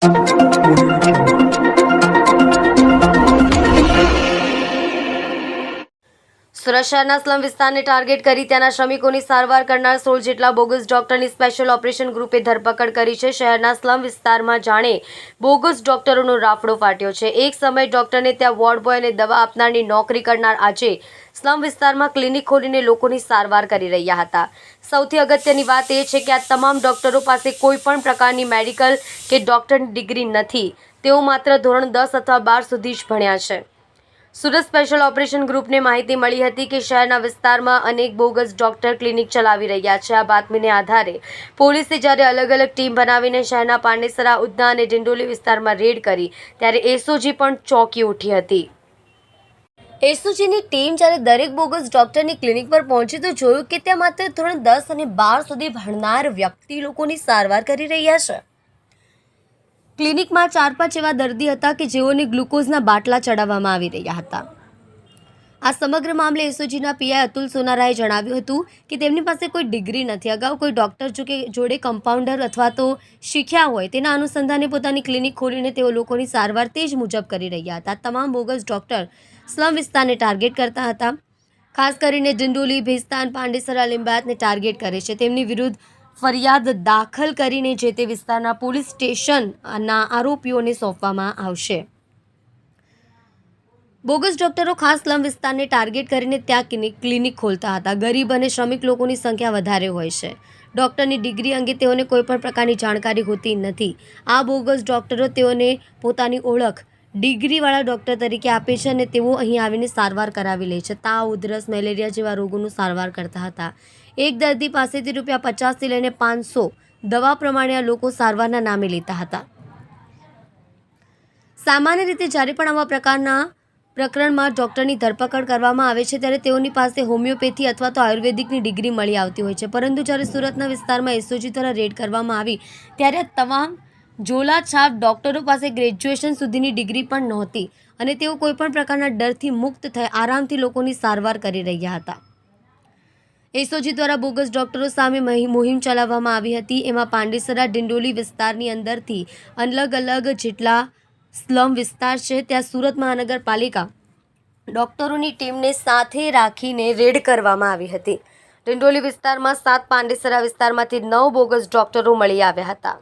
સુરત શહેરના સ્લમ વિસ્તારને ટાર્ગેટ કરી ત્યાંના શ્રમિકોની સારવાર કરનાર 16 જેટલા બોગસ ડોક્ટરની સ્પેશિયલ ઓપરેશન ગ્રુપે ધરપકડ કરી છે। શહેરના સ્લમ વિસ્તારમાં જાણે બોગસ ડોક્ટરોનો રાફડો ફાટ્યો છે। એક સમય ડોક્ટરને ત્યાં વોર્ડ બોય અને દવા આપનારની નોકરી કરનાર આજે સ્લમ વિસ્તારમાં ક્લિનિક ખોલીને લોકોની સારવાર કરી રહ્યા હતા। સૌથી અગત્યની વાત એ છે કે આ તમામ ડોક્ટરો પાસે કોઈ પણ પ્રકારની મેડિકલ કે ડોક્ટરની ડિગ્રી નથી। તેઓ માત્ર ધોરણ 10 અથવા 12 સુધી જ ભણ્યા છે। સુરત સ્પેશિયલ ઓપરેશન ગ્રુપને માહિતી મળી હતી કે શહેરના વિસ્તારમાં અનેક બોગસ ડોક્ટર ક્લિનિક ચલાવી રહ્યા છે। આ બાતમીને આધારે પોલીસે જ્યારે અલગ અલગ ટીમ બનાવીને શહેરના પાંડેસરા, ઉધના અને ડિંડોલી વિસ્તારમાં રેડ કરી ત્યારે એસઓજી પણ ચોંકી ઉઠી હતી। એસઓજીની ટીમ જ્યારે દરેક બોગસ ડોક્ટરની ક્લિનિક પર પહોંચી તો જોયું કે ત્યાં માત્ર ધોરણ 10 અને 12 સુધી ભણનાર વ્યક્તિ લોકોની સારવાર કરી રહ્યા છે। ક્લિનિકમાં 4-5 એવા દર્દી હતા કે જેઓને ગ્લુકોઝના બાટલા ચડાવવામાં આવી રહ્યા હતા। આ સમગ્ર મામલે એસઓજીના પીઆઈ અતુલ સોનારાએ જણાવ્યું હતું કે તેમની પાસે કોઈ ડિગ્રી નથી। અગાઉ કોઈ ડોક્ટર જોડે કમ્પાઉન્ડર અથવા તો શીખ્યા હોય તેના અનુસંધાને પોતાની ક્લિનિક ખોલીને તેઓ લોકોની સારવાર તે જ મુજબ કરી રહ્યા હતા। તમામ બોગસ ડોક્ટર સ્લમ વિસ્તારને ટાર્ગેટ કરતા હતા। ખાસ કરીને ડિંડોલી, ભેસ્તાન, પાંડેસરા, લિંબાયતને ટાર્ગેટ કરે છે। તેમની વિરુદ્ધ ફરિયાદ દાખલ કરીને જે તે વિસ્તારના પોલીસ સ્ટેશનના આરોપીઓને સોંપવામાં આવશે। બોગસ ડોક્ટરો ખાસ સ્લમ વિસ્તારને ટાર્ગેટ કરીને ત્યાં ક્લિનિક ખોલતા હતા। ગરીબ અને શ્રમિક લોકોની સંખ્યા વધારે હોય છે। ડોક્ટરની ડિગ્રી અંગે તેઓને કોઈપણ પ્રકારની જાણકારી હોતી નથી। આ બોગસ ડોક્ટરો તેઓને પોતાની ઓળખ ડિગ્રીવાળા ડોક્ટર તરીકે આપે છે અને તેઓ અહીં આવીને સારવાર કરાવી લે છે। તાવ, ઉધરસ, મેલેરિયા જેવા રોગોનું સારવાર કરતા હતા। એક દર્દી પાસેથી ₹50 થી લઈને 500 દવા પ્રમાણે આ લોકો સારવારના નામે લેતા હતા। સામાન્ય રીતે જ્યારે પણ આવા પ્રકારના પ્રકરણમાં ડોક્ટરની ધરપકડ કરવામાં આવે છે ત્યારે તેઓની પાસે હોમિયોપેથી અથવા તો આયુર્વેદિકની ડિગ્રી મળી આવતી હોય છે। પરંતુ જ્યારે સુરતના વિસ્તારમાં એસઓજી દ્વારા રેડ કરવામાં આવી ત્યારે તમામ ઝોલાછાપ ડોક્ટરો પાસે ગ્રેજ્યુએશન સુધીની ડિગ્રી પણ નહોતી અને તેઓ કોઈપણ પ્રકારના ડરથી મુક્ત થઈ આરામથી લોકોની સારવાર કરી રહ્યા હતા। એસઓજી દ્વારા બોગસ ડોક્ટરો સામે મુહિમ ચલાવવામાં આવી હતી। એમાં પાંડેસરા, ડિંડોલી વિસ્તારની અંદરથી અલગ અલગ જેટલા સ્લમ વિસ્તાર છે ત્યાં સુરત મહાનગરપાલિકા ડોક્ટરોની ટીમને સાથે રાખીને રેડ કરવામાં આવી હતી। ડિંડોલી વિસ્તારમાં 7, પાંડેસરા વિસ્તારમાંથી 9 બોગસ ડોક્ટરો મળી આવ્યા હતા।